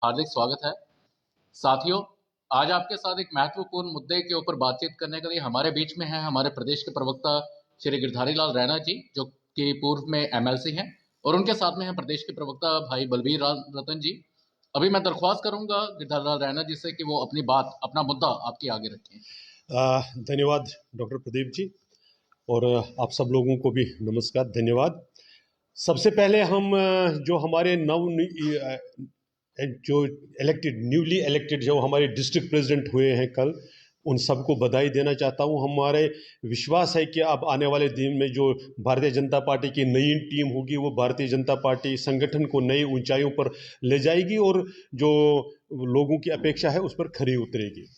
हार्दिक स्वागत है। साथियों, आज आपके साथ एक महत्वपूर्ण मुद्दे के ऊपर बातचीत करने के लिए हमारे बीच में है हमारे प्रदेश के प्रवक्ता श्री गिरधारी लाल रैना जी, जो कि पूर्व में एमएलसी हैं, और उनके साथ में है प्रदेश के प्रवक्ता भाई बलबीर रतन जी। अभी मैं दरख्वास्त करूंगा गिरधारी लाल रैना जी से कि वो अपना मुद्दा आपके आगे रखें। धन्यवाद डॉक्टर प्रदीप जी, और आप सब लोगों को भी नमस्कार, धन्यवाद। सबसे पहले हम जो हमारे न्यूली इलेक्टेड जो हमारे डिस्ट्रिक्ट प्रेसिडेंट हुए हैं कल, उन सबको बधाई देना चाहता हूं। हमारे विश्वास है कि अब आने वाले दिन में जो भारतीय जनता पार्टी की नई टीम होगी वो भारतीय जनता पार्टी संगठन को नई ऊंचाइयों पर ले जाएगी और जो लोगों की अपेक्षा है उस पर खरी उतरेगी।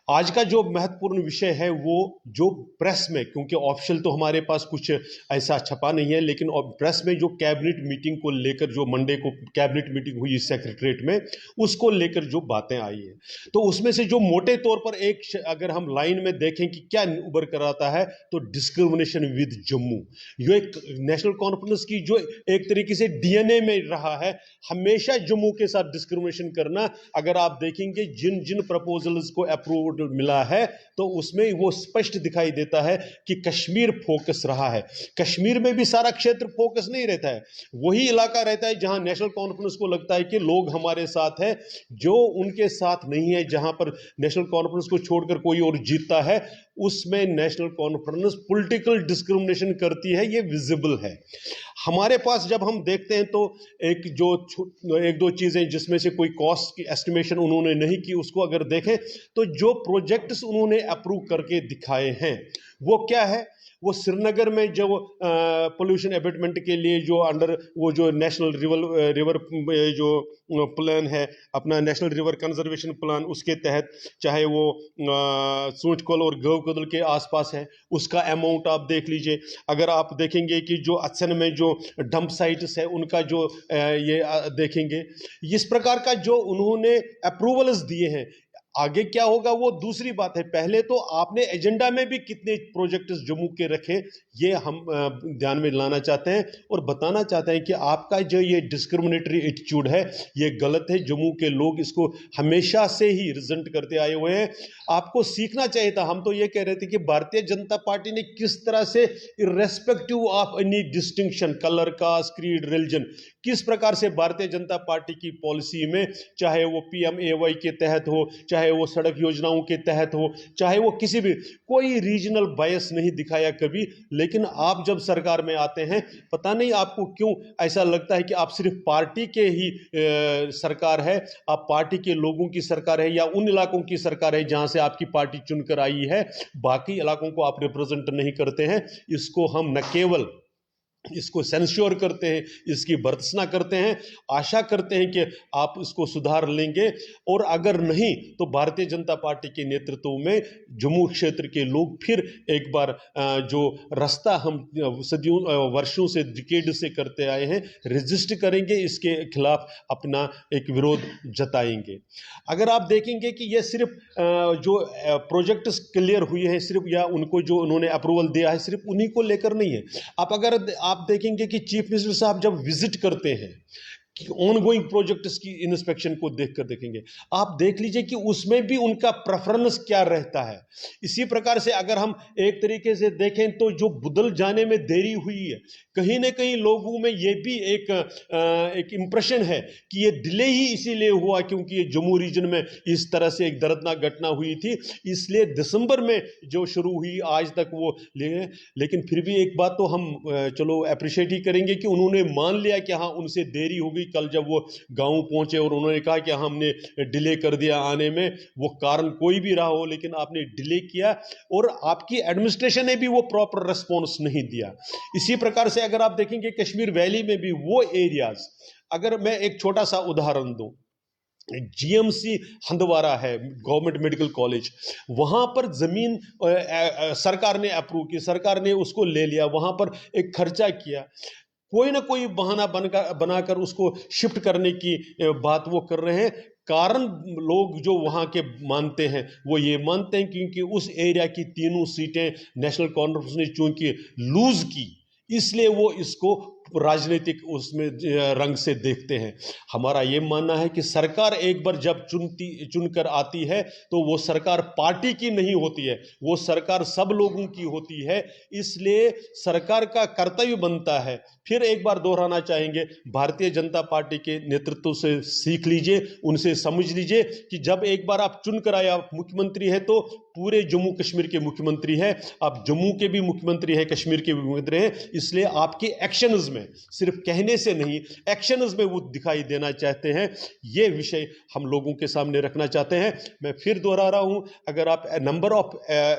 आज का जो महत्वपूर्ण विषय है वो जो प्रेस में, क्योंकि ऑफिशियल तो हमारे पास कुछ ऐसा छपा नहीं है, लेकिन प्रेस में जो कैबिनेट मीटिंग को लेकर जो मंडे को कैबिनेट मीटिंग हुई सेक्रेटरीट में, उसको लेकर जो बातें आई हैं, तो उसमें से जो मोटे तौर पर एक अगर हम लाइन में देखें कि क्या उभर कर आता है, तो डिस्क्रिमिनेशन विद जम्मू। ये एक नेशनल कॉन्फ्रेंस की जो एक तरीके से डीएनए में रहा है, हमेशा जम्मू के साथ डिस्क्रिमिनेशन करना। अगर आप देखेंगे जिन जिन प्रपोजल्स को अप्रूव मिला है तो उसमें वो स्पष्ट दिखाई देता है कि कश्मीर फोकस रहा है। कश्मीर में भी सारा क्षेत्र फोकस नहीं रहता है, वही इलाका रहता है जहां नेशनल कॉन्फ्रेंस को लगता है कि लोग हमारे साथ है, जो उनके साथ नहीं है। जहां पर नेशनल कॉन्फ्रेंस को छोड़कर कोई और जीतता है, उसमें नेशनल कॉन्फ्रेंस पॉलिटिकल डिस्क्रिमिनेशन करती है, ये विजिबल है। हमारे पास जब हम देखते हैं तो एक दो चीजें जिसमें से कोई कॉस्ट की एस्टिमेशन उन्होंने नहीं की, उसको अगर देखें तो जो प्रोजेक्ट्स उन्होंने अप्रूव करके दिखाए हैं वो क्या है। वो श्रीनगर में जो पोल्यूशन एबेटमेंट के लिए जो अंडर वो जो नेशनल रिवर जो प्लान है, अपना नेशनल रिवर कंजर्वेशन प्लान, उसके तहत चाहे वो सूचकोल और गवकदल के आसपास है, उसका अमाउंट आप देख लीजिए। अगर आप देखेंगे कि जो अच्छन में जो डंप साइट्स है उनका जो ये देखेंगे, इस प्रकार का जो उन्होंने अप्रूवल्स दिए हैं, आगे क्या होगा वो दूसरी बात है। पहले तो आपने एजेंडा में भी कितने प्रोजेक्ट्स जम्मू के रखे, ये हम ध्यान में लाना चाहते हैं और बताना चाहते हैं कि आपका जो ये डिस्क्रिमिनेटरी एटीट्यूड है ये गलत है। जम्मू के लोग इसको हमेशा से ही रिजेंट करते आए हुए हैं, आपको सीखना चाहिए था। हम तो ये कह रहे थे कि भारतीय जनता पार्टी ने किस तरह से irrespective of any distinction, colour, caste, creed, religion, किस प्रकार से भारतीय जनता पार्टी की पॉलिसी में, चाहे वो PMAY के तहत हो, चाहे वो सड़क योजनाओं के तहत हो, चाहे वो किसी भी, कोई रीजनल बायस नहीं दिखाया कभी। लेकिन आप जब सरकार में आते हैं, पता नहीं आपको क्यों ऐसा लगता है कि आप सिर्फ पार्टी के ही सरकार है, आप पार्टी के लोगों की सरकार है, या उन इलाकों की सरकार है जहां से आपकी पार्टी चुनकर आई है, बाकी इलाकों को आप रिप्रेजेंट नहीं करते हैं। इसको हम न केवल इसको सेंश्योर करते हैं, इसकी भर्त्सना करते हैं, आशा करते हैं कि आप इसको सुधार लेंगे, और अगर नहीं तो भारतीय जनता पार्टी के नेतृत्व में जम्मू क्षेत्र के लोग फिर एक बार जो रास्ता हम सदियों वर्षों से, डिकेड से करते आए हैं, रजिस्ट करेंगे, इसके खिलाफ अपना एक विरोध जताएंगे। अगर आप देखेंगे कि ये सिर्फ जो प्रोजेक्ट्स क्लियर हुए हैं सिर्फ, या उनको जो उन्होंने अप्रूवल दिया है सिर्फ उन्हीं को लेकर नहीं है। आप देखेंगे कि चीफ मिनिस्टर साहब जब विजिट करते हैं, ऑनगोइंग प्रोजेक्ट्स की इंस्पेक्शन को देखकर देखेंगे, आप देख लीजिए कि उसमें भी उनका प्रेफरेंस क्या रहता है। इसी प्रकार से अगर हम एक तरीके से देखें तो जो बदल जाने में देरी हुई है, कहीं ना कहीं लोगों में ये भी एक इंप्रेशन है कि ये डिले ही इसीलिए हुआ क्योंकि ये जम्मू रीजन में इस तरह से एक दर्दनाक घटना हुई थी, इसलिए दिसंबर में जो शुरू हुई आज तक वो ले। लेकिन फिर भी एक बात तो हम चलो अप्रिशिएट ही करेंगे कि उन्होंने मान लिया कि हाँ उनसे देरी हो गई। कल जब वो गांव पहुंचे और उन्होंने कहा कि हमने डिले कर दिया आने में, वो कारण कोई भी रहा हो लेकिन आपने डिले किया, और आपकी एडमिनिस्ट्रेशन ने भी वो प्रॉपर रिस्पॉन्स नहीं दिया। इसी प्रकार से अगर आप देखेंगे कश्मीर वैली में भी वो एरियाज, अगर मैं एक छोटा सा उदाहरण दूं, GMC हंदवारा है, गवर्नमेंट मेडिकल कॉलेज, वहां पर जमीन सरकार ने अप्रूव की, सरकार ने उसको ले लिया, वहां पर एक खर्चा किया, कोई ना कोई बहाना बनाकर उसको शिफ्ट करने की बात वो कर रहे हैं। कारण लोग जो वहां के मानते हैं वो ये मानते हैं क्योंकि उस एरिया की तीनों सीटें नेशनल कॉन्फ्रेंस ने चूंकि लूज की, इसलिए वो इसको राजनीतिक उसमें रंग से देखते हैं। हमारा ये मानना है कि सरकार एक बार जब चुनकर आती है तो वो सरकार पार्टी की नहीं होती है, वो सरकार सब लोगों की होती है। इसलिए सरकार का कर्तव्य बनता है, फिर एक बार दोहराना चाहेंगे, भारतीय जनता पार्टी के नेतृत्व से सीख लीजिए, उनसे समझ लीजिए कि जब एक बार आप चुनकर आए, आप मुख्यमंत्री हैं तो पूरे जम्मू कश्मीर के मुख्यमंत्री हैं, आप जम्मू के भी मुख्यमंत्री हैं, कश्मीर के भी मुख्यमंत्री हैं। इसलिए आपके एक्शंस में, सिर्फ कहने से नहीं, एक्शंस में वो दिखाई देना चाहते हैं। ये विषय हम लोगों के सामने रखना चाहते हैं। मैं फिर दोहरा रहा हूं, अगर आप नंबर ऑफ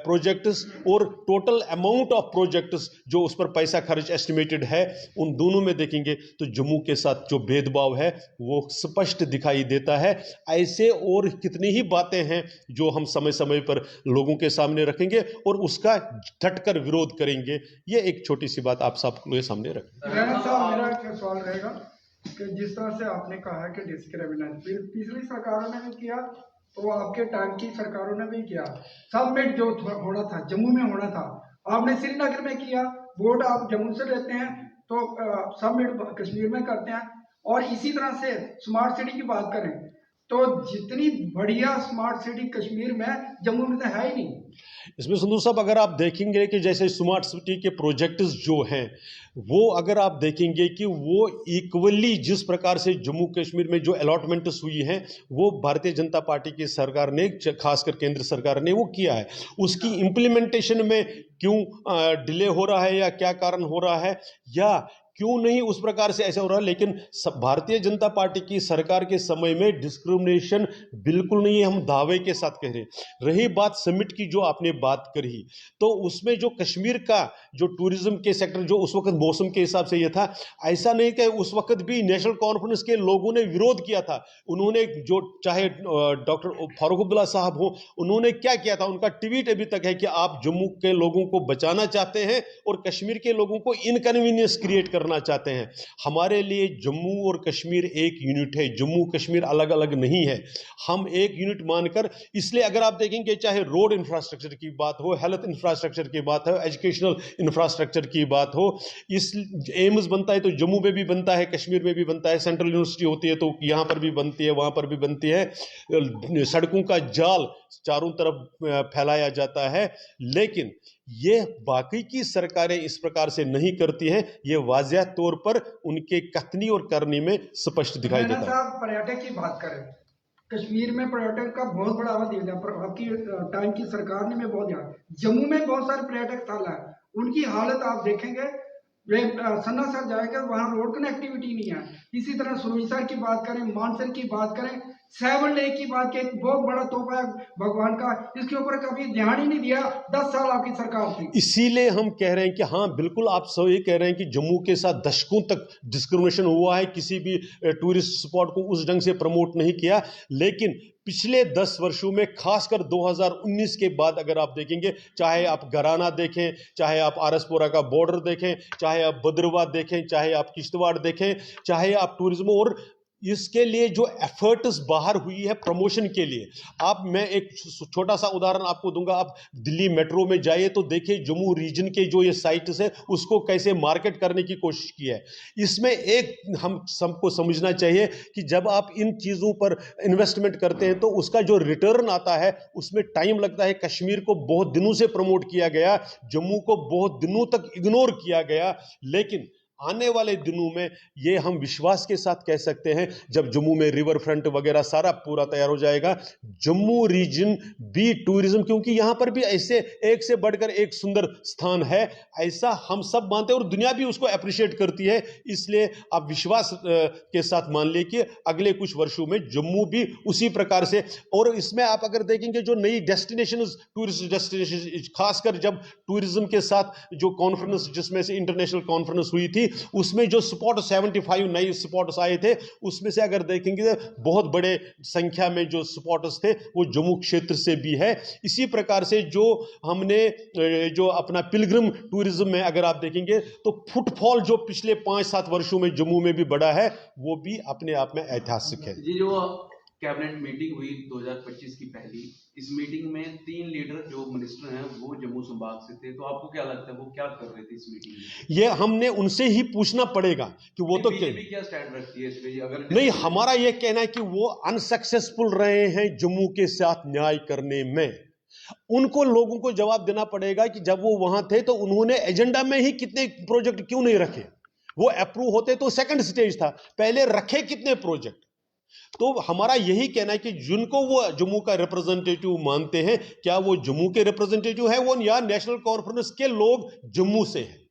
प्रोजेक्ट्स और टोटल अमाउंट ऑफ प्रोजेक्ट्स जो उस पर पैसा खर्च एस्टिमेटेड है, उन दोनों में देखेंगे तो जम्मू के साथ जो भेदभाव है वो स्पष्ट दिखाई देता है। ऐसे और कितनी ही बातें हैं जो हम समय समय पर लोगों के सामने रखेंगे और उसका डटकर विरोध करेंगे। ये एक छोटी सी बात आप सबके सामने रखें। रैना साहब, मेरा एक सवाल रहेगा कि जिस तरह से आपने कहा है कि डिस्क्रिमिनेशन पिछली सरकारों ने भी किया, तो आपके टाइम की सरकारों ने भी किया। सबमिट जो होना था जम्मू में होना था, आपने श्रीनगर में किया। वोट आप जम्मू से लेते हैं तो सबमिट कश्मीर में करते हैं। और इसी तरह से स्मार्ट सिटी की बात करें तो जितनी बढ़िया स्मार्ट सिटी कश्मीर में, जम्मू में तो है ही नहीं। इसमें संधू साहब, अगर आप देखेंगे कि जैसे स्मार्ट सिटी के प्रोजेक्ट्स जो हैं, वो अगर आप देखेंगे कि वो इक्वली जिस प्रकार से जम्मू कश्मीर में जो अलॉटमेंट्स हुई हैं, वो भारतीय जनता पार्टी की सरकार ने, खासकर केंद्र सरकार ने वो किया है। उसकी इम्प्लीमेंटेशन में क्यों डिले हो रहा है या क्या कारण हो रहा है या क्यों नहीं उस प्रकार से ऐसा हो रहा है, लेकिन भारतीय जनता पार्टी की सरकार के समय में डिस्क्रिमिनेशन बिल्कुल नहीं है, हम दावे के साथ कह रहे हैं। रही बात समिट की जो आपने बात करी, तो उसमें जो कश्मीर का जो टूरिज्म के सेक्टर जो उस वक्त मौसम के हिसाब से ये था, ऐसा नहीं कि उस वक्त भी नेशनल कॉन्फ्रेंस के लोगों ने विरोध किया था। उन्होंने जो, चाहे डॉक्टर फारूक अब्दुल्ला साहब हो, उन्होंने क्या किया था, उनका ट्वीट अभी तक है कि आप जम्मू के लोगों को बचाना चाहते हैं और कश्मीर के लोगों को इनकन्वीनियंस क्रिएट करना चाहते हैं। हमारे लिए जम्मू और कश्मीर एक यूनिट है, जम्मू कश्मीर अलग अलग नहीं है, हम एक यूनिट मानकर। इसलिए अगर आप देखेंगे, चाहे रोड इंफ्रास्ट्रक्चर की बात हो, हेल्थ इंफ्रास्ट्रक्चर की बात हो, एजुकेशनल इंफ्रास्ट्रक्चर की बात हो, इस एम्स बनता है तो जम्मू में भी बनता है, कश्मीर में भी बनता है। सेंट्रल यूनिवर्सिटी होती है तो यहां पर भी बनती है, वहां पर भी बनती है। सड़कों का जाल चारों तरफ फैलाया जाता है, लेकिन ये बाकी की सरकारें इस प्रकार से नहीं करती हैं। ये वाज़ेह तौर पर उनके कथनी और करनी में स्पष्ट दिखाई देता है। साहब, पर्यटक की बात करें, कश्मीर में पर्यटन का बहुत बढ़ावा दिया जाए, पर आपकी टाइम की सरकार ने बहुत दिया। जम्मू में बहुत सारे पर्यटक स्थल है, उनकी हालत आप देखेंगे, वे सन्नासर जाएगा, वहाँ रोड कनेक्टिविटी नहीं है। इसी तरह सुरईसर की बात करें, मानसर की बात करें, 7 लेक की बात करें, बहुत बड़ा तोहफा है भगवान का, इसके ऊपर कभी ध्यान ही नहीं दिया। 10 साल आपकी सरकार थी। इसीलिए हम कह रहे हैं कि हाँ, बिल्कुल आप सही कह रहे हैं कि जम्मू के साथ दशकों तक डिस्क्रिमिनेशन हुआ है, किसी भी टूरिस्ट स्पॉट को उस ढंग से प्रमोट नहीं किया। लेकिन पिछले 10 वर्षों में, खासकर 2019 के बाद अगर आप देखेंगे, चाहे आप गराना देखें, चाहे आप आरसपुरा का बॉर्डर देखें, चाहे आप भद्रवाह देखें, चाहे आप किश्तवाड़ देखें, चाहे आप टूरिज्म, और इसके लिए जो एफर्ट्स बाहर हुई है प्रमोशन के लिए, आप, मैं एक छोटा सा उदाहरण आपको दूंगा। आप दिल्ली मेट्रो में जाइए तो देखिए जम्मू रीजन के जो ये साइट्स है उसको कैसे मार्केट करने की कोशिश की है। इसमें एक हम सबको समझना चाहिए कि जब आप इन चीज़ों पर इन्वेस्टमेंट करते हैं तो उसका जो रिटर्न आता है उसमें टाइम लगता है। कश्मीर को बहुत दिनों से प्रमोट किया गया, जम्मू को बहुत दिनों तक इग्नोर किया गया, लेकिन आने वाले दिनों में ये हम विश्वास के साथ कह सकते हैं, जब जम्मू में रिवर फ्रंट वगैरह सारा पूरा तैयार हो जाएगा, जम्मू रीजन भी टूरिज्म, क्योंकि यहां पर भी ऐसे एक से बढ़कर एक सुंदर स्थान है, ऐसा हम सब मानते हैं और दुनिया भी उसको अप्रिशिएट करती है। इसलिए आप विश्वास के साथ मान लीजिए कि अगले कुछ वर्षों में जम्मू भी उसी प्रकार से, और इसमें आप अगर देखेंगे जो नई डेस्टिनेशन, टूरिस्ट डेस्टिनेशन, खासकर जब टूरिज्म के साथ जो कॉन्फ्रेंस, जिसमें से इंटरनेशनल कॉन्फ्रेंस हुई थी, उसमें जो स्पॉट 75 नए स्पॉट्स आए थे, उसमें से अगर देखेंगे बहुत बड़े संख्या में जो स्पॉट्स थे वो जम्मू क्षेत्र से भी है। इसी प्रकार से जो हमने जो अपना पिलग्रिम टूरिज्म में अगर आप देखेंगे तो फुटफॉल जो पिछले 5-7 वर्षों में जम्मू में भी बढ़ा है, वो भी अपने आप में ऐतिहासिक है। जी, जो कैबिनेट मीटिंग हुई 2025 की पहली। इस मीटिंग में 3 लीडर जो मिनिस्टर हैं वो जम्मू संभाग से थे, तो आपको क्या लगता है वो क्या कर रहे थे इस मीटिंग में? ये हमने उनसे ही पूछना पड़ेगा कि वो तो बीजेपी क्या स्टैंड रखती है इस पे? अगर नहीं, हमारा ये कहना है कि वो अनसक्सेसफुल रहे हैं जम्मू के साथ न्याय करने में। उनको लोगों को जवाब देना पड़ेगा कि जब वो वहां थे तो उन्होंने एजेंडा में ही कितने प्रोजेक्ट क्यों नहीं रखे? वो अप्रूव होते तो सेकंड स्टेज था, पहले रखे कितने प्रोजेक्ट? तो हमारा यही कहना है कि जिनको वो जम्मू का रिप्रेजेंटेटिव मानते हैं, क्या वो जम्मू के रिप्रेजेंटेटिव है वो या नेशनल कॉन्फ्रेंस के लोग जम्मू से हैं?